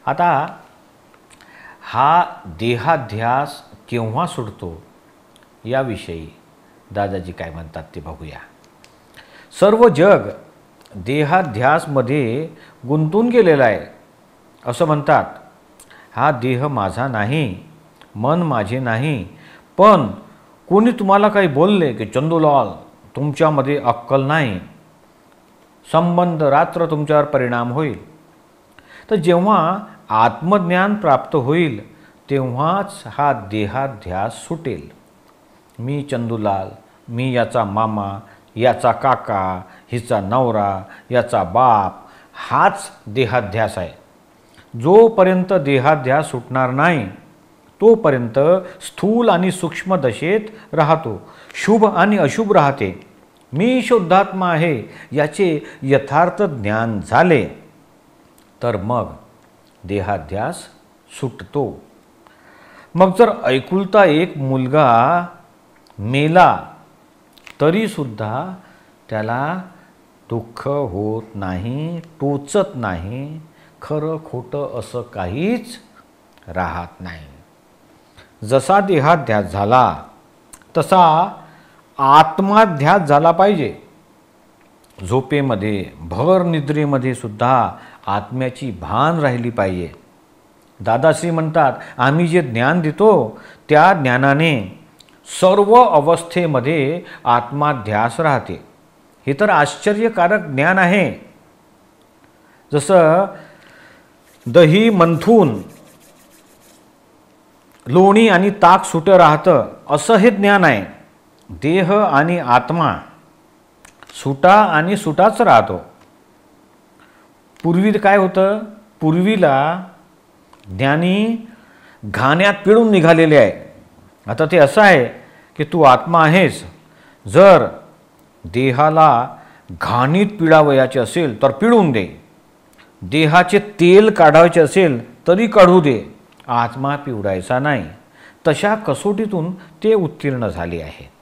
आता हा देहाध्यास केव्हा सुटतो याविषयी दादाजी काय म्हणतात ते बघूया. सर्व जग देहाध्यासमध्ये गुंतून गेलेलं आहे. असं म्हणतात, हा देह माझा नाही, मन माझे नाही. पण कोणी तुम्हाला काही बोलले की चंदूलाल तुमच्यामध्ये अक्कल नाही, संबंध रात्र तुमच्यावर परिणाम होईल. तर जेव्हा आत्मज्ञान प्राप्त होईल तेव्हाच हा देहाध्यास सुटेल. मी चंदूलाल, मी याचा मामा, याचा काका, हिचा नवरा, याचा बाप, हाच देहाध्यास आहे. जोपर्यंत देहाध्यास सुटणार नाही तोपर्यंत स्थूल आणि सूक्ष्म दशेत राहतो, शुभ आणि अशुभ राहते. मी शुद्धात्मा आहे याचे यथार्थ ज्ञान झाले तर मग देहाध्यास सुटतो. मग जर ऐकुलता एक मुलगा मेला तरीसुद्धा त्याला दुःख होत नाही, टोचत नाही, खरं खोटं असं काहीच राहत नाही. जसा देहाध्यास झाला तसा आत्माध्यास झाला पाहिजे. झोपेमध्ये भर निद्रेमध्ये सुद्धा आत्म्याची भान राहिली पाहिजे. दादाश्री म्हणतात, आम्ही जे ज्ञान देतो त्या ज्ञानाने सर्व अवस्थेमध्ये आत्माध्यास राहते. हे तर आश्चर्यकारक ज्ञान आहे. जसं दही मंथून लोणी आणि ताक सुटं राहतं असं हे ज्ञान आहे. देह आणि आत्मा सुटा आणि सुटाच राहतो. पूर्वी काय होतं, पूर्वीला ज्ञानी घाण्यात पिळून निघालेले आहे. आता ते असं आहे की तू आत्मा आहेस, जर देहाला घाणीत पिळावयाचे असेल तर पिळून दे, देहाचे तेल काढायचे असेल तरी काढू दे, आत्मा पिवडायचा नाही. तशा कसोटीतून ते उत्तीर्ण झाले आहे.